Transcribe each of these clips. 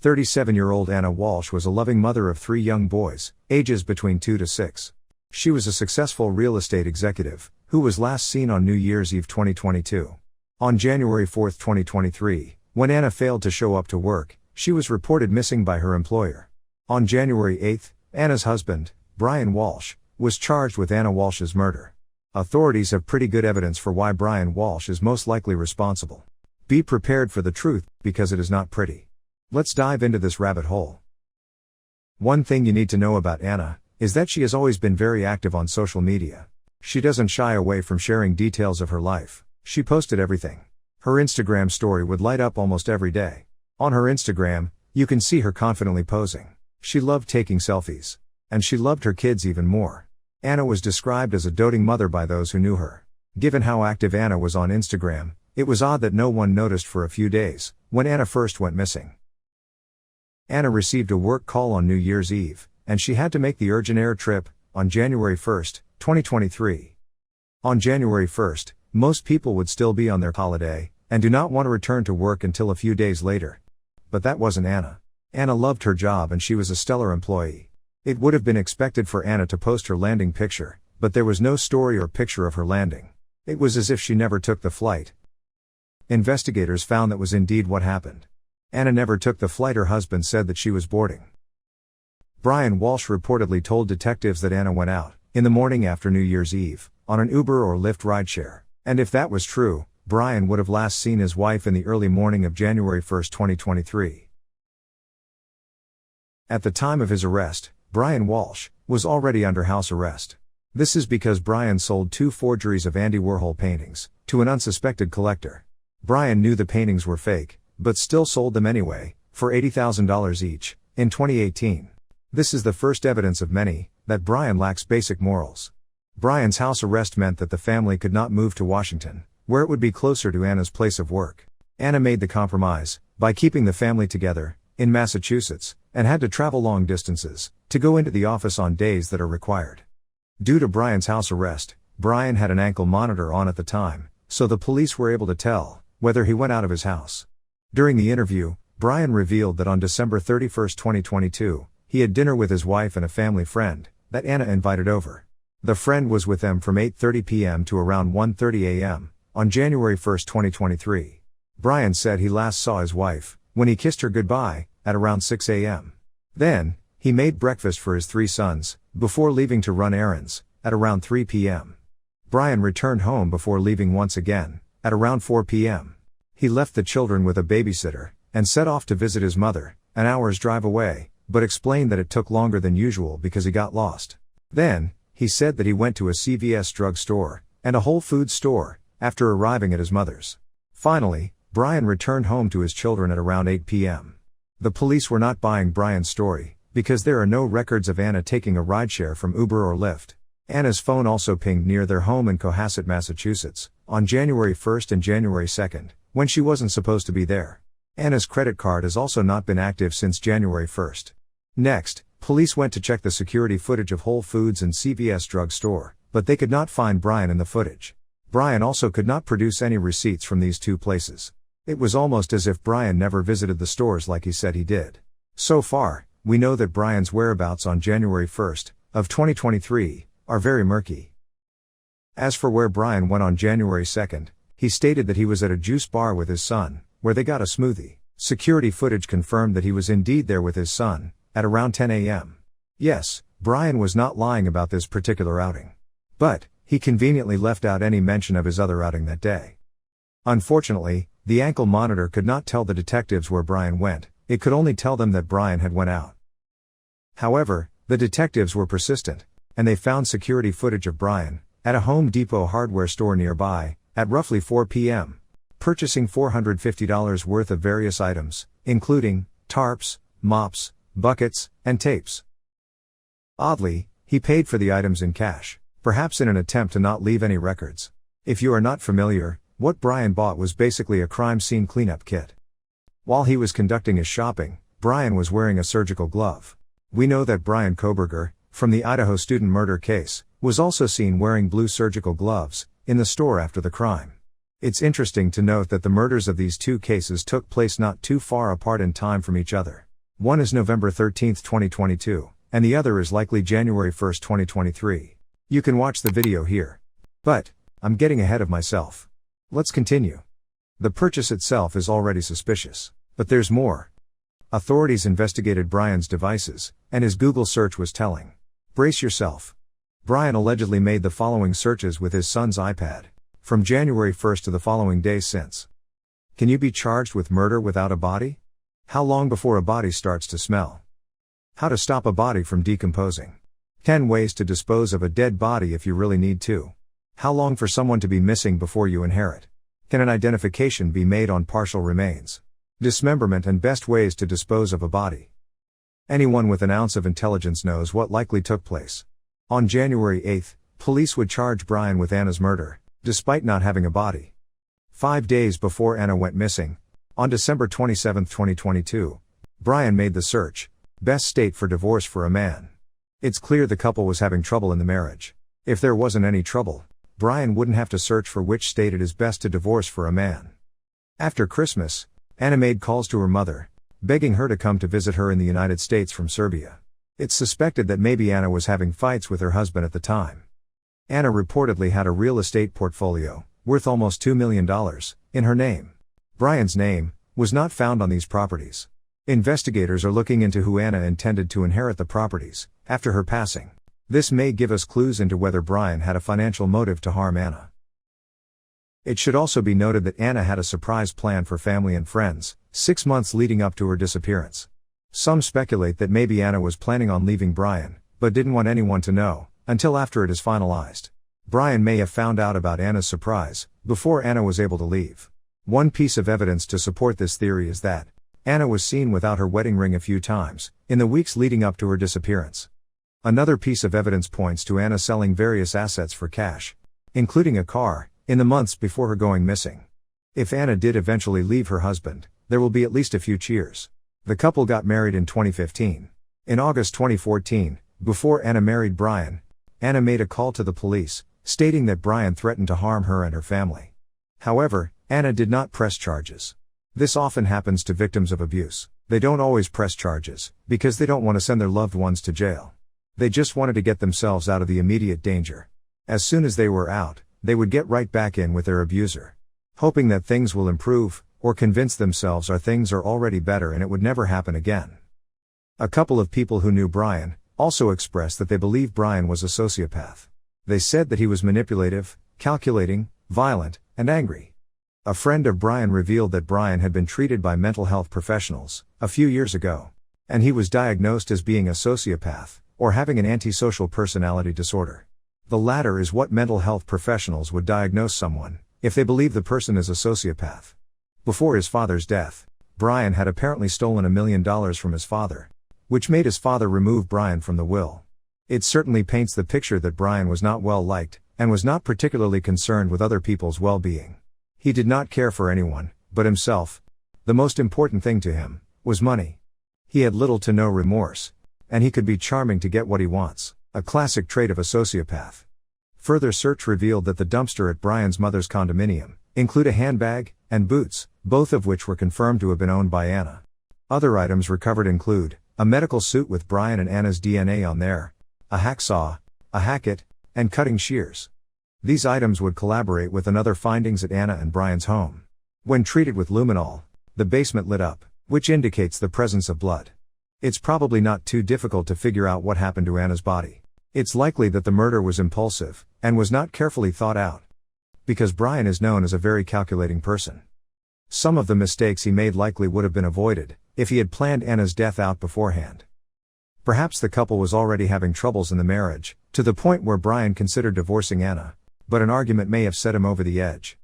37-year-old Ana Walshe was a loving mother of 3 young boys, ages between 2 to 6. She was a successful real estate executive, who was last seen on New Year's Eve 2022. On January 4, 2023, when Ana failed to show up to work, she was reported missing by her employer. On January 8, Ana's husband, Brian Walshe, was charged with Ana Walshe's murder. Authorities have pretty good evidence for why Brian Walshe is most likely responsible. Be prepared for the truth, because it is not pretty. Let's dive into this rabbit hole. One thing you need to know about Ana is that she has always been very active on social media. She doesn't shy away from sharing details of her life. She posted everything. Her Instagram story would light up almost every day. On her Instagram, you can see her confidently posing. She loved taking selfies. And she loved her kids even more. Ana was described as a doting mother by those who knew her. Given how active Ana was on Instagram, it was odd that no one noticed for a few days, when Ana first went missing. Ana received a work call on New Year's Eve, and she had to make the urgent air trip, on January 1, 2023. On January 1, most people would still be on their holiday, and do not want to return to work until a few days later. But that wasn't Ana. Ana loved her job and she was a stellar employee. It would have been expected for Ana to post her landing picture, but there was no story or picture of her landing. It was as if she never took the flight. Investigators found that was indeed what happened. Ana never took the flight. Her husband said that she was boarding. Brian Walshe reportedly told detectives that Ana went out, in the morning after New Year's Eve, on an Uber or Lyft rideshare, and if that was true, Brian would have last seen his wife in the early morning of January 1, 2023. At the time of his arrest, Brian Walshe was already under house arrest. This is because Brian sold 2 forgeries of Andy Warhol paintings to an unsuspected collector. Brian knew the paintings were fake, but still sold them anyway, for $80,000 each, in 2018. This is the first evidence of many, that Brian lacks basic morals. Brian's house arrest meant that the family could not move to Washington, where it would be closer to Ana's place of work. Ana made the compromise, by keeping the family together, in Massachusetts, and had to travel long distances, to go into the office on days that are required. Due to Brian's house arrest, Brian had an ankle monitor on at the time, so the police were able to tell whether he went out of his house. During the interview, Brian revealed that on December 31, 2022, he had dinner with his wife and a family friend that Ana invited over. The friend was with them from 8:30 p.m. to around 1:30 a.m. on January 1, 2023. Brian said he last saw his wife, when he kissed her goodbye, at around 6 a.m. Then, he made breakfast for his 3 sons, before leaving to run errands, at around 3 p.m. Brian returned home before leaving once again, at around 4 p.m. He left the children with a babysitter, and set off to visit his mother, an hour's drive away, but explained that it took longer than usual because he got lost. Then, he said that he went to a CVS drugstore, and a Whole Foods store, after arriving at his mother's. Finally, Brian returned home to his children at around 8 p.m. The police were not buying Brian's story, because there are no records of Ana taking a rideshare from Uber or Lyft. Ana's phone also pinged near their home in Cohasset, Massachusetts, on January 1 and January 2, when she wasn't supposed to be there. Ana's credit card has also not been active since January 1. Next, police went to check the security footage of Whole Foods and CVS drugstore, but they could not find Brian in the footage. Brian also could not produce any receipts from these 2 places. It was almost as if Brian never visited the stores like he said he did. So far, we know that Brian's whereabouts on January 1 of 2023 are very murky. As for where Brian went on January 2, he stated that he was at a juice bar with his son, where they got a smoothie. Security footage confirmed that he was indeed there with his son, at around 10 a.m. Yes, Brian was not lying about this particular outing. But, he conveniently left out any mention of his other outing that day. Unfortunately, the ankle monitor could not tell the detectives where Brian went, it could only tell them that Brian had went out. However, the detectives were persistent, and they found security footage of Brian, at a Home Depot hardware store nearby, at roughly 4 p.m., purchasing $450 worth of various items, including tarps, mops, buckets, and tapes. Oddly, he paid for the items in cash, perhaps in an attempt to not leave any records. If you are not familiar, what Brian bought was basically a crime scene cleanup kit. While he was conducting his shopping, Brian was wearing a surgical glove. We know that Brian Koberger, from the Idaho student murder case, was also seen wearing blue surgical gloves, in the store after the crime. It's interesting to note that the murders of these 2 cases took place not too far apart in time from each other. One is November 13, 2022, and the other is likely January 1, 2023. You can watch the video here. But, I'm getting ahead of myself. Let's continue. The purchase itself is already suspicious. But there's more. Authorities investigated Brian's devices, and his Google search was telling. Brace yourself. Brian allegedly made the following searches with his son's iPad, from January 1st to the following days since. Can you be charged with murder without a body? How long before a body starts to smell? How to stop a body from decomposing? 10 ways to dispose of a dead body if you really need to. How long for someone to be missing before you inherit? Can an identification be made on partial remains? Dismemberment and best ways to dispose of a body. Anyone with an ounce of intelligence knows what likely took place. On January 8, police would charge Brian with Anna's murder, despite not having a body. 5 days before Anna went missing, on December 27, 2022, Brian made the search, best state for divorce for a man. It's clear the couple was having trouble in the marriage. If there wasn't any trouble, Brian wouldn't have to search for which state it is best to divorce for a man. After Christmas, Anna made calls to her mother, begging her to come to visit her in the United States from Serbia. It's suspected that maybe Anna was having fights with her husband at the time. Anna reportedly had a real estate portfolio, worth almost $2 million, in her name. Brian's name was not found on these properties. Investigators are looking into who Anna intended to inherit the properties, after her passing. This may give us clues into whether Brian had a financial motive to harm Anna. It should also be noted that Anna had a surprise plan for family and friends, 6 months leading up to her disappearance. Some speculate that maybe Anna was planning on leaving Brian, but didn't want anyone to know, until after it is finalized. Brian may have found out about Anna's surprise, before Anna was able to leave. One piece of evidence to support this theory is that Anna was seen without her wedding ring a few times, in the weeks leading up to her disappearance. Another piece of evidence points to Anna selling various assets for cash, including a car, in the months before her going missing. If Anna did eventually leave her husband, there will be at least a few cheers. The couple got married in 2015. In August 2014, before Anna married Brian, Anna made a call to the police, stating that Brian threatened to harm her and her family. However, Anna did not press charges. This often happens to victims of abuse. They don't always press charges, because they don't want to send their loved ones to jail. They just wanted to get themselves out of the immediate danger. As soon as they were out, they would get right back in with their abuser, hoping that things will improve, or convince themselves things are already better and it would never happen again. A couple of people who knew Brian also expressed that they believe Brian was a sociopath. They said that he was manipulative, calculating, violent, and angry. A friend of Brian revealed that Brian had been treated by mental health professionals a few years ago, and he was diagnosed as being a sociopath, or having an antisocial personality disorder. The latter is what mental health professionals would diagnose someone, if they believe the person is a sociopath. Before his father's death, Brian had apparently stolen $1 million from his father, which made his father remove Brian from the will. It certainly paints the picture that Brian was not well liked, and was not particularly concerned with other people's well-being. He did not care for anyone, but himself. The most important thing to him was money. He had little to no remorse, and he could be charming to get what he wants, a classic trait of a sociopath. Further search revealed that the dumpster at Brian's mother's condominium include a handbag and boots, both of which were confirmed to have been owned by Anna. Other items recovered include a medical suit with Brian and Anna's DNA on there, a hacksaw, a hacket, and cutting shears. These items would collaborate with another findings at Anna and Brian's home. When treated with luminol, the basement lit up, which indicates the presence of blood. It's probably not too difficult to figure out what happened to Anna's body. It's likely that the murder was impulsive, and was not carefully thought out. Because Brian is known as a very calculating person. Some of the mistakes he made likely would have been avoided, if he had planned Anna's death out beforehand. Perhaps the couple was already having troubles in the marriage, to the point where Brian considered divorcing Anna, but an argument may have set him over the edge.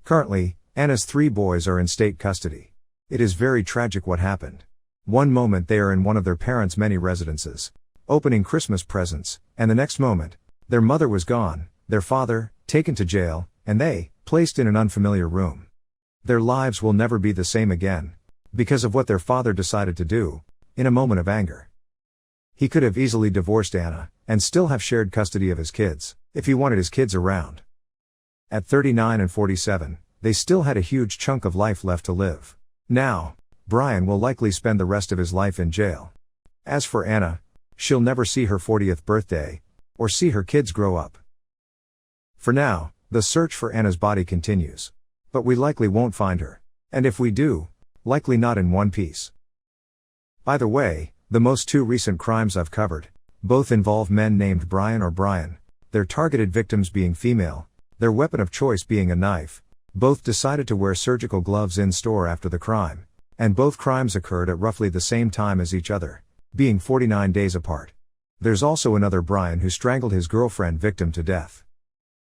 Currently, Anna's 3 boys are in state custody. It is very tragic what happened. One moment they are in one of their parents' many residences, opening Christmas presents, and the next moment, their mother was gone, their father, taken to jail, and they, placed in an unfamiliar room. Their lives will never be the same again, because of what their father decided to do, in a moment of anger. He could have easily divorced Anna, and still have shared custody of his kids, if he wanted his kids around. At 39 and 47, they still had a huge chunk of life left to live. Now, Brian will likely spend the rest of his life in jail. As for Ana, she'll never see her 40th birthday, or see her kids grow up. For now, the search for Ana's body continues. But we likely won't find her. And if we do, likely not in one piece. By the way, the most two recent crimes I've covered, both involve men named Brian or Brian, their targeted victims being female, their weapon of choice being a knife. Both decided to wear surgical gloves in store after the crime, and both crimes occurred at roughly the same time as each other, being 49 days apart. There's also another Brian who strangled his girlfriend victim to death.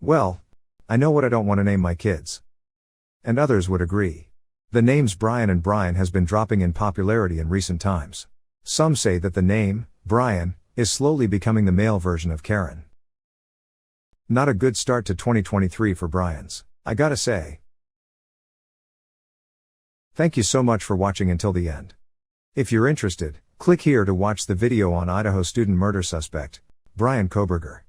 Well, I know what I don't want to name my kids. And others would agree. The names Brian and Brian has been dropping in popularity in recent times. Some say that the name, Brian, is slowly becoming the male version of Karen. Not a good start to 2023 for Brian's, I gotta say. Thank you so much for watching until the end. If you're interested, click here to watch the video on Idaho student murder suspect, Brian Kohberger.